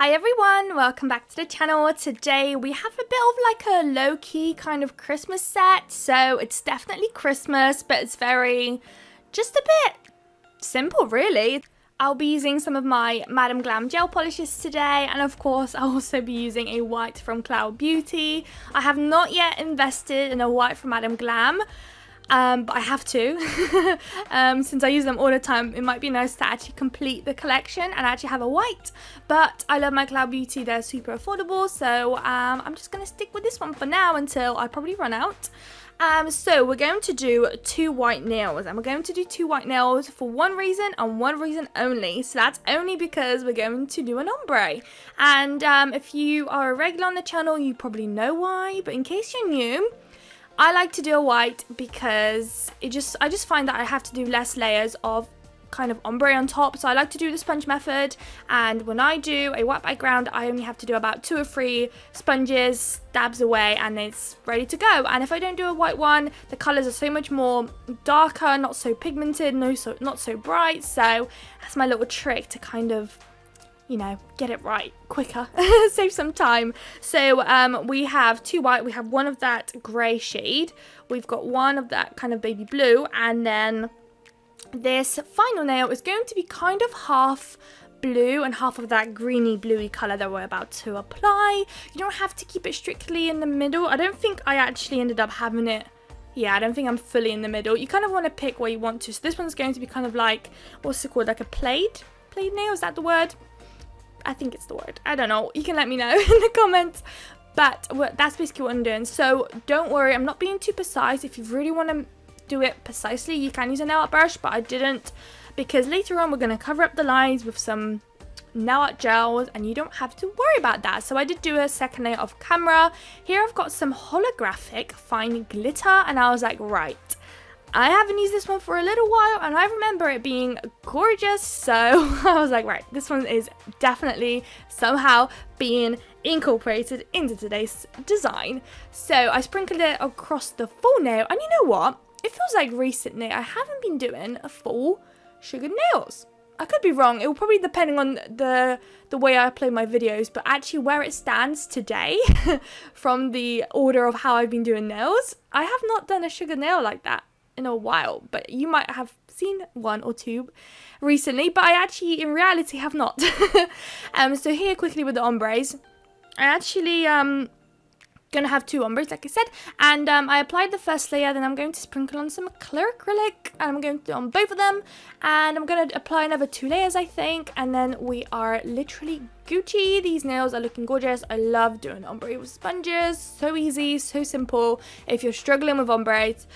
Hi everyone, welcome back to the channel. Today we have a bit of like a low-key kind of Christmas set. So it's definitely Christmas, but it's just a bit simple really. I'll be using some of my Madam Glam gel polishes today, and of course I'll also be using a white from Cloud Beauty. I have not yet invested in a white from Madam Glam. But I have to, since I use them all the time. It might be nice to actually complete the collection and actually have a white, but I love my Cloud Beauty, they're super affordable, so I'm just going to stick with this one for now until I probably run out. So we're going to do two white nails, and we're going to do two white nails for one reason and one reason only. So that's only because we're going to do an ombre, and if you are a regular on the channel you probably know why, but in case you're new, I like to do a white because I just find that I have to do less layers of kind of ombre on top. So I like to do the sponge method, and when I do a white background I only have to do about 2 or 3 sponges, dabs away, and it's ready to go. And if I don't do a white one, the colours are so much more darker, not so pigmented, not so bright. So that's my little trick to kind of, you know, get it right quicker, save some time. So we have two white, we have one of that grey shade, we've got one of that kind of baby blue, and then this final nail is going to be kind of half blue and half of that greeny bluey colour that we're about to apply. You don't have to keep it strictly in the middle. I don't think I actually ended up having it. Yeah, I don't think I'm fully in the middle. You kind of want to pick where you want to. So this one's going to be kind of like, what's it called, like a plaid nail, is that the word? I think it's the word. I don't know. You can let me know in the comments. But that's basically what I'm doing. So don't worry, I'm not being too precise. If you really want to do it precisely, you can use a nail art brush, but I didn't, because later on we're going to cover up the lines with some nail art gels and you don't have to worry about that. So I did do a second layer off camera. Here I've got some holographic fine glitter, and I was like, right, I haven't used this one for a little while and I remember it being gorgeous, so I was like, right, this one is definitely somehow being incorporated into today's design. So I sprinkled it across the full nail, and you know what? It feels like recently I haven't been doing a full sugared nails. I could be wrong, it will probably depending on the way I upload my videos, but actually where it stands today from the order of how I've been doing nails, I have not done a sugared nail like that in a while, but you might have seen one or two recently, but I actually in reality have not. So here quickly with the ombres, I actually gonna have 2 ombres like I said, and I applied the first layer, then I'm going to sprinkle on some clear acrylic, and I'm going to do on both of them, and I'm going to apply another 2 layers I think, and then we are literally Gucci. These nails are looking gorgeous. I love doing ombre with sponges, so easy, so simple. If you're struggling with ombres,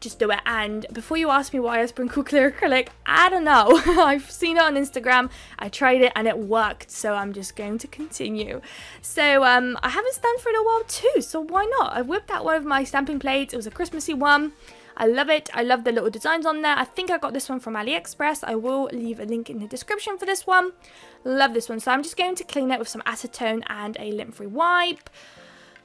just do it. And before you ask me why I sprinkle clear acrylic, I don't know. I've seen it on Instagram, I tried it and it worked, so I'm just going to continue. So I haven't stamped for a while too, so why not? I whipped out one of my stamping plates. It was a Christmassy one. I love it. I love the little designs on there. I think I got this one from AliExpress. I will leave a link in the description for this one. Love this one. So I'm just going to clean it with some acetone and a lint-free wipe.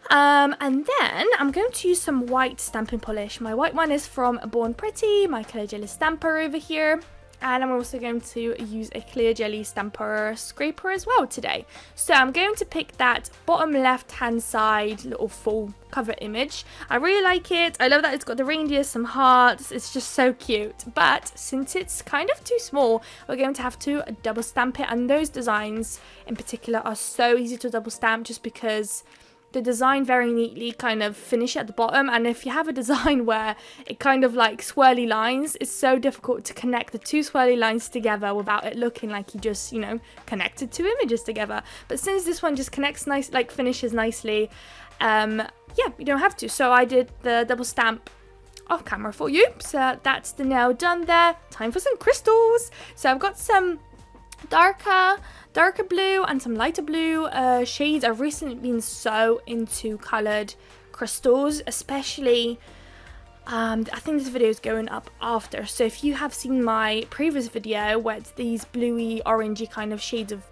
And then I'm going to use some white stamping polish. My white one is from Born Pretty, my clear jelly stamper over here. And I'm also going to use a clear jelly stamper scraper as well today. So I'm going to pick that bottom left hand side little full cover image. I really like it. I love that it's got the reindeer, some hearts. It's just so cute. But since it's kind of too small, we're going to have to double stamp it. And those designs in particular are so easy to double stamp just because the design very neatly kind of finish at the bottom, and if you have a design where it kind of like swirly lines, it's so difficult to connect the 2 swirly lines together without it looking like you just, you know, connected 2 images together. But since this one just connects nice, like finishes nicely, yeah, you don't have to. So I did the double stamp off camera for you. So that's the nail done there. Time for some crystals. So I've got some darker blue and some lighter blue shades. I've recently been so into coloured crystals, especially I think this video is going up after, so if you have seen my previous video where it's these bluey orangey kind of shades of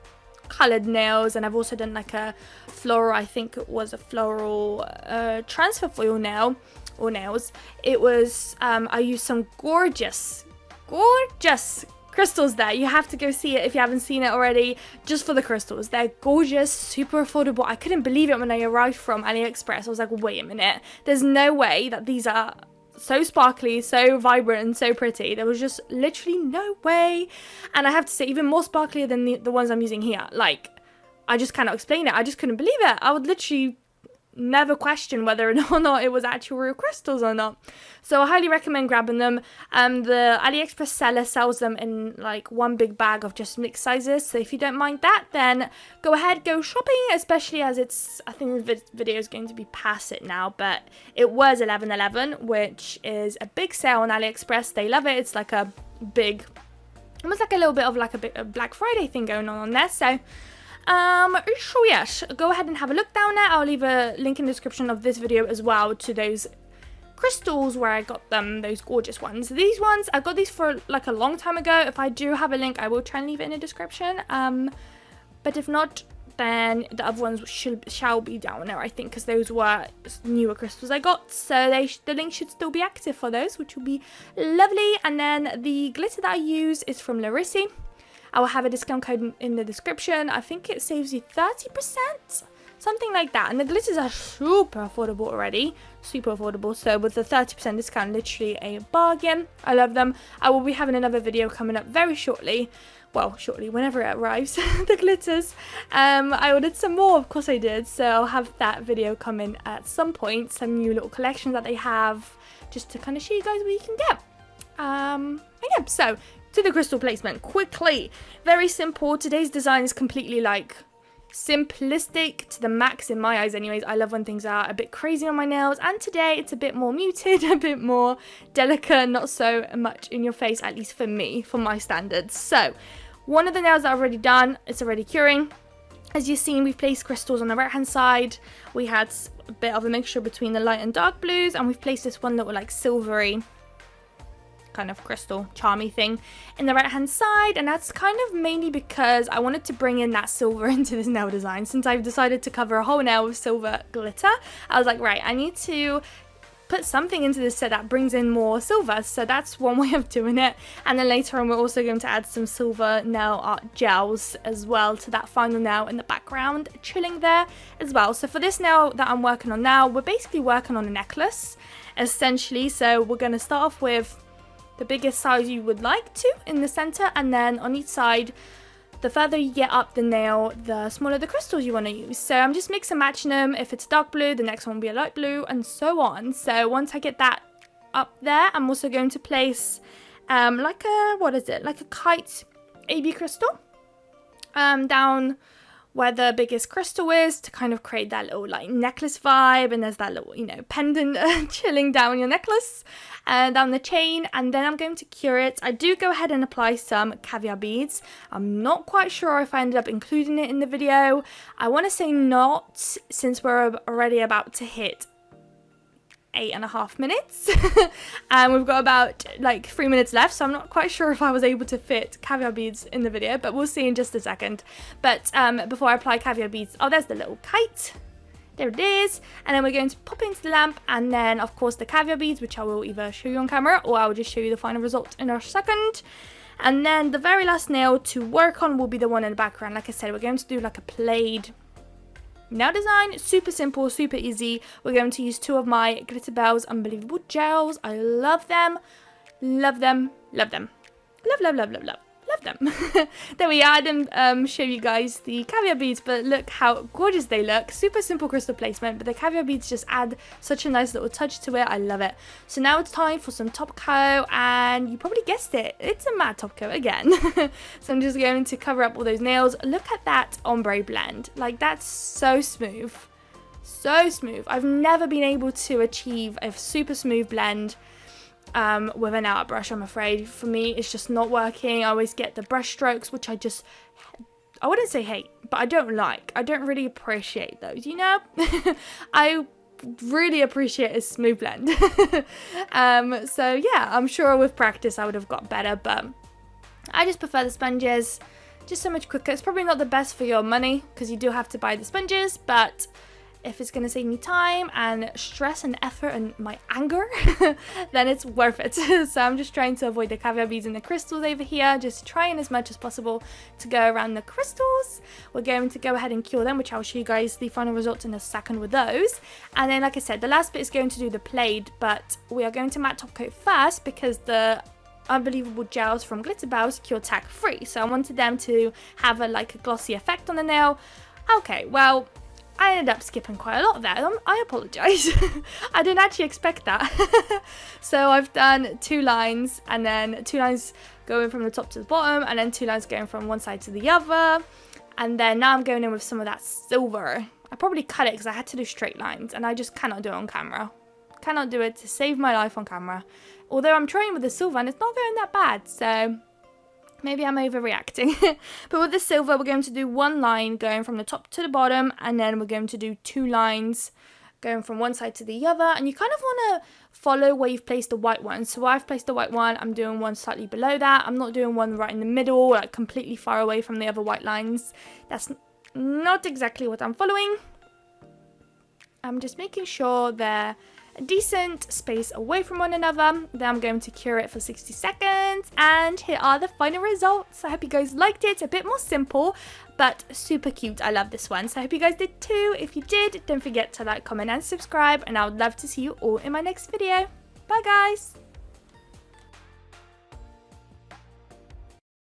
coloured nails, and I've also done like a floral, I think it was a floral transfer foil nail or nails. It was I used some gorgeous crystals there. You have to go see it if you haven't seen it already, just for the crystals. They're gorgeous, super affordable. I couldn't believe it when I arrived from AliExpress. I was like, wait a minute, there's no way that these are so sparkly, so vibrant, and so pretty. There was just literally no way. And I have to say, even more sparklier than the ones I'm using here. Like, I just cannot explain it. I just couldn't believe it. I would literally never question whether or not it was actual real crystals or not. So I highly recommend grabbing them. The AliExpress seller sells them in like one big bag of just mixed sizes. So if you don't mind that, then go ahead, go shopping, especially as it's, I think the video is going to be past it now, but it was 11/11, which is a big sale on AliExpress. They love it. It's like a big, almost like a little bit of like a Black Friday thing going on there. So yes, go ahead and have a look down there. I'll leave a link in the description of this video as well to those crystals where I got them, those gorgeous ones. These ones, I got these for like a long time ago. If I do have a link, I will try and leave it in the description. But if not, then the other ones shall be down there, I think, because those were newer crystals I got. So the link should still be active for those, which will be lovely. And then the glitter that I use is from Larissi. I will have a discount code in the description. I think it saves you 30%, something like that. And the glitters are super affordable already, super affordable. So with the 30% discount, literally a bargain. I love them. I will be having another video coming up very shortly. Well, shortly, whenever it arrives, the glitters. I ordered some more, of course I did. So I'll have that video coming at some point. Some new little collections that they have, just to kind of show you guys what you can get. And yeah, so to the crystal placement quickly. Very simple. Today's design is completely like simplistic to the max in my eyes anyways. I love when things are a bit crazy on my nails, and today it's a bit more muted, a bit more delicate, not so much in your face, at least for me, for my standards. So one of the nails that I've already done, it's already curing. As you've seen, we've placed crystals on the right hand side. We had a bit of a mixture between the light and dark blues, and we've placed this one little like silvery kind of crystal charmy thing in the right hand side, and that's kind of mainly because I wanted to bring in that silver into this nail design. Since I've decided to cover a whole nail with silver glitter, I was like, right, I need to put something into this set that brings in more silver. So that's one way of doing it. And then later on, we're also going to add some silver nail art gels as well to that final nail in the background, chilling there as well. So for this nail that I'm working on now, we're basically working on a necklace essentially. So we're going to start off with the biggest size you would like to in the center, and then on each side, the further you get up the nail, the smaller the crystals you want to use. So I'm just mix and matching them. If it's dark blue, the next one will be a light blue, and so on. So once I get that up there, I'm also going to place like a kite AB crystal down where the biggest crystal is, to kind of create that little like necklace vibe. And there's that little, you know, pendant chilling down your necklace, down the chain. And then I'm going to cure it. I do go ahead and apply some caviar beads. I'm not quite sure if I ended up including it in the video. I want to say not, since we're already about to hit 8.5 minutes and we've got about like 3 minutes left, so I'm not quite sure if I was able to fit caviar beads in the video, but we'll see in just a second. But before I apply caviar beads, oh, there's the little kite, there it is. And then we're going to pop it into the lamp, and then of course the caviar beads, which I will either show you on camera or I will just show you the final result in a second. And then the very last nail to work on will be the one in the background. Like I said, we're going to do like a plaid nail design. Super simple, super easy. We're going to use 2 of my Glitter Bells Unbelievable gels. I love them. Love them. Love them. Love, love, love, love, love. Love them. There we are. I didn't show you guys the caviar beads, but look how gorgeous they look. Super simple crystal placement, but the caviar beads just add such a nice little touch to it. I love it. So now it's time for some top coat, and you probably guessed it, it's a matte top coat again. So I'm just going to cover up all those nails. Look at that ombre blend. Like, that's so smooth. So smooth. I've never been able to achieve a super smooth blend with an art brush, I'm afraid. For me, it's just not working. I always get the brush strokes, which I wouldn't say hate, but I don't like. I don't really appreciate those, you know? I really appreciate a smooth blend. So yeah, I'm sure with practice I would have got better, but I just prefer the sponges. Just so much quicker. It's probably not the best for your money, because you do have to buy the sponges, but if it's going to save me time and stress and effort and my anger, then it's worth it. So I'm just trying to avoid the caviar beads and the crystals over here, just trying as much as possible to go around the crystals. We're going to go ahead and cure them, which I'll show you guys the final results in a second with those. And then, like I said, the last bit is going to do the Plaid, but we are going to matte top coat first because the Unbelievable gels from Glitter Bells cure tag free, so I wanted them to have a glossy effect on the nail. Okay, well, I ended up skipping quite a lot there. I apologize. I didn't actually expect that. So I've done 2 lines, and then 2 lines going from the top to the bottom, and then 2 lines going from one side to the other. And then now I'm going in with some of that silver. I probably cut it because I had to do straight lines, and I just cannot do it on camera. Cannot do it to save my life on camera. Although I'm trying with the silver and it's not going that bad, so maybe I'm overreacting. But with the silver, we're going to do 1 line going from the top to the bottom, and then we're going to do 2 lines going from one side to the other. And you kind of want to follow where you've placed the white one. So where I've placed the white one, I'm doing one slightly below that. I'm not doing one right in the middle, like completely far away from the other white lines. That's not exactly what I'm following. I'm just making sure they're a decent space away from one another. Then I'm going to cure it for 60 seconds, and here are the final results. I hope you guys liked it. A bit more simple, but super cute. I love this one, so I hope you guys did too. If you did, don't forget to like, comment and subscribe, and I would love to see you all in my next video. Bye guys.